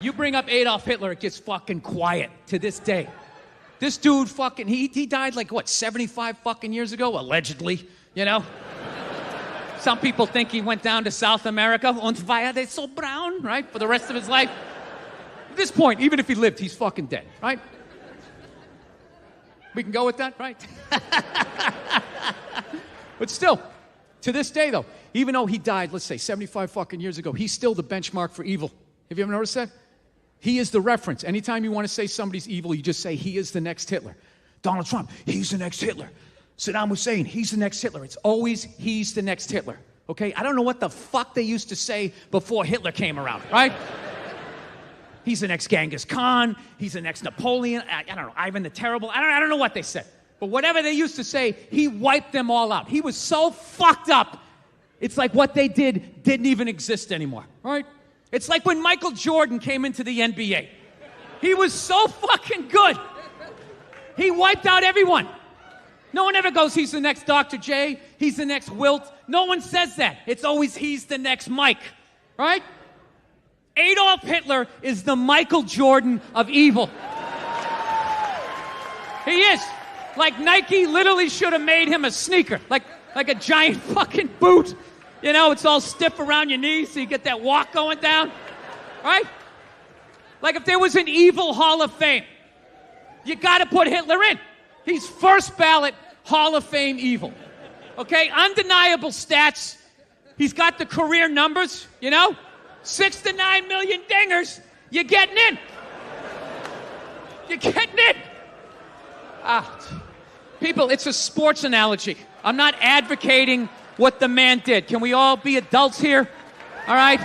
You bring up Adolf Hitler, it gets fucking quiet to this day. This dude fucking, he died like, what, 75 fucking years ago? Allegedly, you know? Some people think he went down to South America, und war er so brown, right? For the rest of his life. At this point, even if he lived, he's fucking dead, right? We can go with that, right? But still, to this day though, even though he died, let's say 75 fucking years ago, he's still the benchmark for evil. Have you ever noticed that? He is the reference. Anytime you want to say somebody's evil, you just say he is the next Hitler. Donald Trump, he's the next Hitler. Saddam Hussein, he's the next Hitler. It's always he's the next Hitler. Okay? I don't know what the fuck they used to say before Hitler came around, right? He's the next Genghis Khan. He's the next Napoleon. I don't know, Ivan the Terrible. I don't know what they said. But whatever they used to say, he wiped them all out. He was so fucked up, it's like what they did didn't even exist anymore, all right? It's like when Michael Jordan came into the NBA. He was so fucking good. He wiped out everyone. No one ever goes, he's the next Dr. J, he's the next Wilt. No one says that. It's always, he's the next Mike, right? Adolf Hitler is the Michael Jordan of evil. He is. Like Nike literally should have made him a sneaker. Like a giant fucking boot. You know, it's all stiff around your knees so you get that walk going down. Right? Like if there was an evil Hall of Fame, you gotta put Hitler in. He's first ballot Hall of Fame evil. Okay? Undeniable stats. He's got the career numbers, you know? 6 to 9 million dingers. You're getting in. You're getting in. People, it's a sports analogy. I'm not advocating what the man did. Can we all be adults here? All right?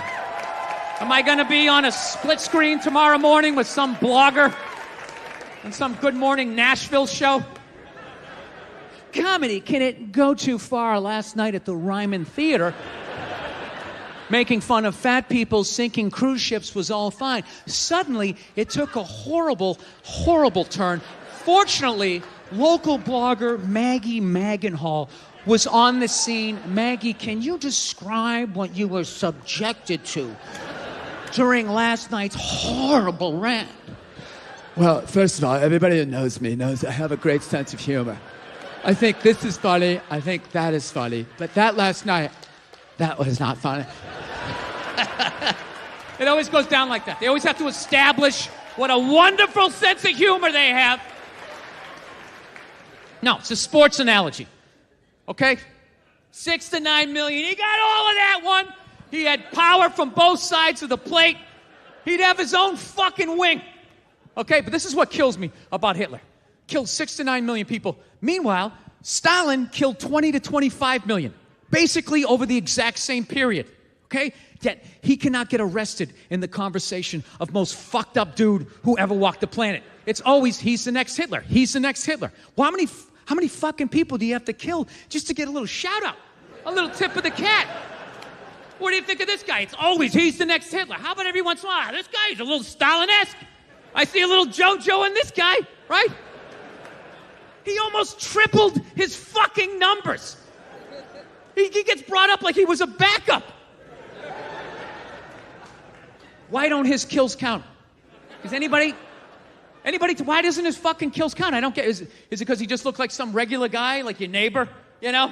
Am I going to be on a split screen tomorrow morning with some blogger on some Good Morning Nashville show? Comedy, can it go too far? Last night at the Ryman Theater, making fun of fat people sinking cruise ships was all fine. Suddenly, it took a horrible, horrible turn. Fortunately, local blogger Maggie Magenhall was on the scene. Maggie, can you describe what you were subjected to during last night's horrible rant? Well, first of all, everybody that knows me knows I have a great sense of humor. I think this is funny. I think that is funny. But that last night, that was not funny. It always goes down like that. They always have to establish what a wonderful sense of humor they have. No, it's a sports analogy. Okay? 6 to 9 million. He got all of that one. He had power from both sides of the plate. He'd have his own fucking wing. Okay, but this is what kills me about Hitler. Killed 6 to 9 million people. Meanwhile, Stalin killed 20 to 25 million. Basically over the exact same period. Okay? Yet he cannot get arrested in the conversation of most fucked up dude who ever walked the planet. It's always, he's the next Hitler. He's the next Hitler. Well, how many fucking people do you have to kill just to get a little shout out? A little tip of the cat. What do you think of this guy? It's always, he's the next Hitler. How about every once in a while, this guy's a little Stalin-esque. I see a little JoJo in this guy, right? He almost tripled his fucking numbers. He gets brought up like he was a backup. Why don't his kills count? Is anybody, why doesn't his fucking kills count? I don't get, is it because he just looked like some regular guy, like your neighbor, you know?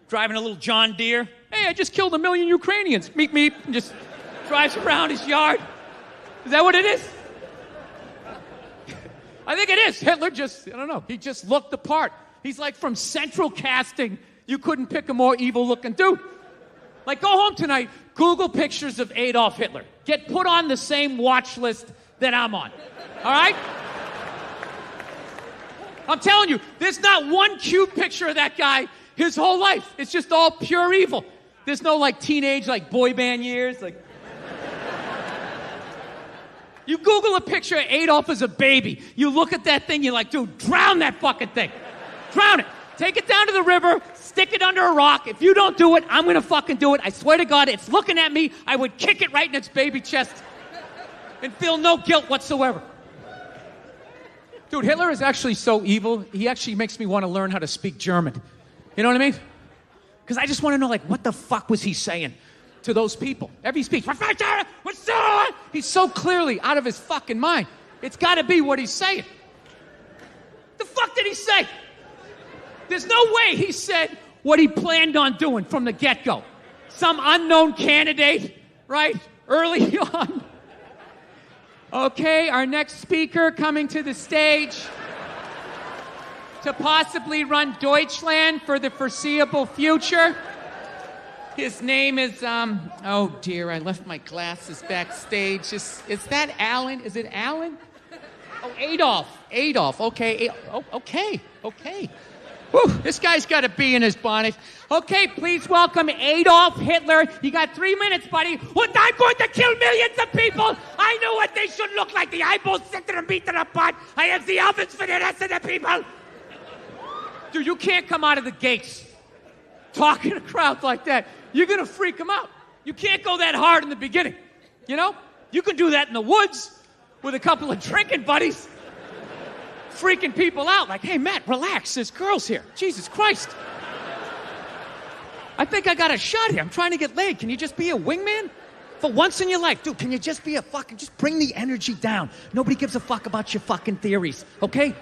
Driving a little John Deere. Hey, I just killed 1 million Ukrainians. Meep, meep, and just drives around his yard. Is that what it is? I think it is. Hitler just, I don't know, he just looked the part. He's like from central casting. You couldn't pick a more evil looking dude. Like, go home tonight, Google pictures of Adolf Hitler. Get put on the same watch list that I'm on. All right? I'm telling you, there's not one cute picture of that guy his whole life. It's just all pure evil. There's no, like, teenage, like, boy band years. Like, you Google a picture of Adolf as a baby. You look at that thing, you're like, dude, drown that fucking thing. Drown it. Take it down to the river, stick it under a rock. If you don't do it, I'm gonna fucking do it. I swear to God, it's looking at me. I would kick it right in its baby chest and feel no guilt whatsoever. Dude, Hitler is actually so evil, he actually makes me want to learn how to speak German. You know what I mean? Because I just want to know, like, what the fuck was he saying to those people? Every speech, He's so clearly out of his fucking mind. It's got to be what he's saying. The fuck did he say? There's no way he said what he planned on doing from the get-go. Some unknown candidate, right? Early on. Okay, our next speaker coming to the stage to possibly run Deutschland for the foreseeable future. His name is, oh dear, I left my glasses backstage. Is that Alan? Is it Alan? Oh, Adolf. Adolf, okay. Okay. Whew, this guy's got a bee in his bonnet. Okay, please welcome Adolf Hitler. You got 3 minutes, buddy. What, I'm going to kill millions of people. I know what they should look like. The eyeballs sit to the meat to the pot. I have the ovens for the rest of the people. Dude, you can't come out of the gates talking to crowds like that. You're going to freak them out. You can't go that hard in the beginning. You know? You can do that in the woods with a couple of drinking buddies. Freaking people out like, hey, Matt, relax. There's girls here. Jesus Christ. I think I got a shot here. I'm trying to get laid. Can you just be a wingman? For once in your life, dude, can you just be just bring the energy down. Nobody gives a fuck about your fucking theories, okay?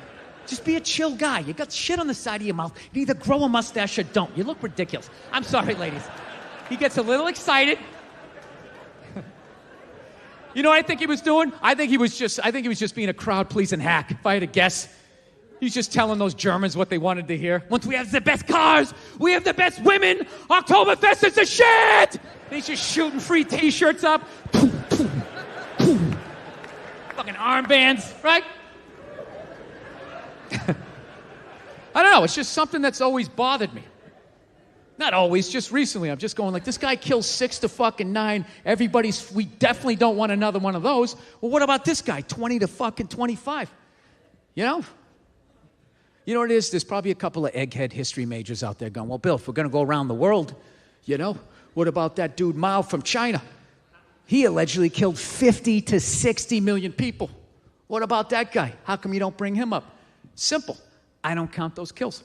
Just be a chill guy. You got shit on the side of your mouth. You either grow a mustache or don't. You look ridiculous. I'm sorry, ladies. He gets a little excited. You know what I think he was doing? I think he was just being a crowd-pleasing hack, if I had to guess. He's just telling those Germans what they wanted to hear. Once we have the best cars, we have the best women, Oktoberfest is the shit! And he's just shooting free T-shirts up. Fucking armbands, right? I don't know, it's just something that's always bothered me. Not always, just recently. I'm just going like, this guy kills 6 to fucking 9. We definitely don't want another one of those. Well, what about this guy? 20 to fucking 25. You know? You know what it is? There's probably a couple of egghead history majors out there going, well, Bill, if we're going to go around the world, you know, what about that dude Mao from China? He allegedly killed 50 to 60 million people. What about that guy? How come you don't bring him up? Simple. I don't count those kills.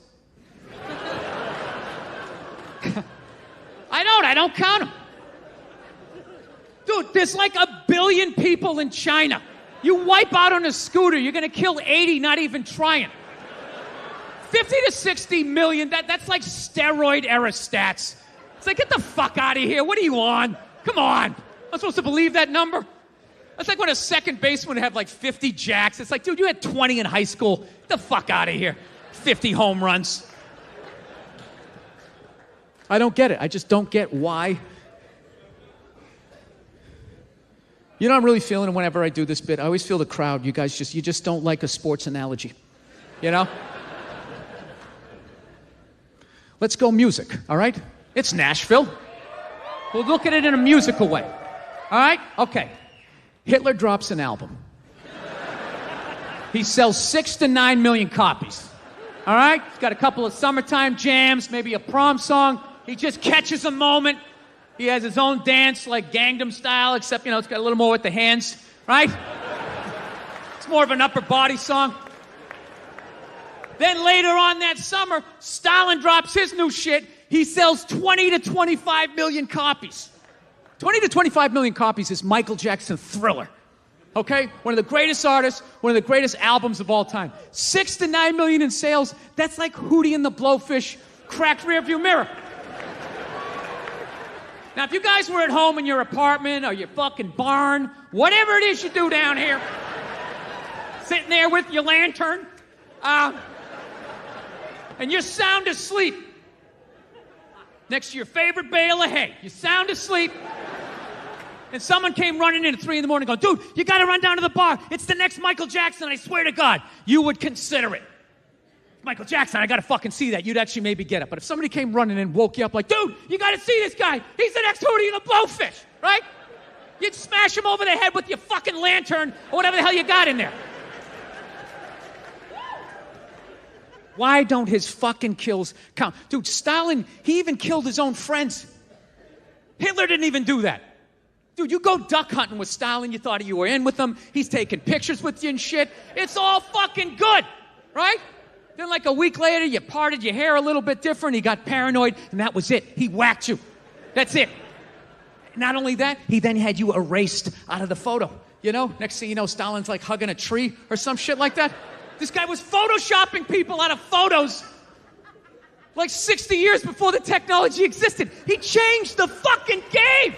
I don't count them. Dude, there's like 1 billion people in China. You wipe out on a scooter, you're going to kill 80 not even trying. 50 to 60 million, that's like steroid era stats. It's like, get the fuck out of here. What are you on? Come on. I'm supposed to believe that number? That's like when a second baseman would have like 50 jacks. It's like, dude, you had 20 in high school. Get the fuck out of here. 50 home runs. I don't get it. I just don't get why. You know, I'm really feeling it whenever I do this bit. I always feel the crowd. You guys you just don't like a sports analogy. You know? Let's go music, all right? It's Nashville. We'll look at it in a musical way. All right? Okay. Hitler drops an album. He sells 6 to 9 million copies. All right? He's got a couple of summertime jams, maybe a prom song. He just catches a moment. He has his own dance, like Gangnam Style, except, you know, it's got a little more with the hands, right? It's more of an upper body song. Then later on that summer, Stalin drops his new shit. He sells 20 to 25 million copies. 20 to 25 million copies is Michael Jackson's Thriller. Okay? One of the greatest artists, one of the greatest albums of all time. 6 to 9 million in sales, that's like Hootie and the Blowfish, cracked rearview mirror. Now, if you guys were at home in your apartment or your fucking barn, whatever it is you do down here, sitting there with your lantern, and you're sound asleep next to your favorite bale of hay, you're sound asleep, and someone came running in at 3 in the morning going, dude, you gotta run down to the bar. It's the next Michael Jackson, I swear to God. You would consider it. Michael Jackson, I gotta fucking see that. You'd actually maybe get up. But if somebody came running and woke you up like, dude, you gotta see this guy. He's the next Hootie and the Blowfish, right? You'd smash him over the head with your fucking lantern or whatever the hell you got in there. Why don't his fucking kills count? Dude, Stalin, he even killed his own friends. Hitler didn't even do that. Dude, you go duck hunting with Stalin, you thought you were in with him. He's taking pictures with you and shit. It's all fucking good, right? Then like a week later, you parted your hair a little bit different, he got paranoid, and that was it. He whacked you. That's it. Not only that, he then had you erased out of the photo. You know, next thing you know, Stalin's like hugging a tree or some shit like that. This guy was photoshopping people out of photos like 60 years before the technology existed. He changed the fucking game.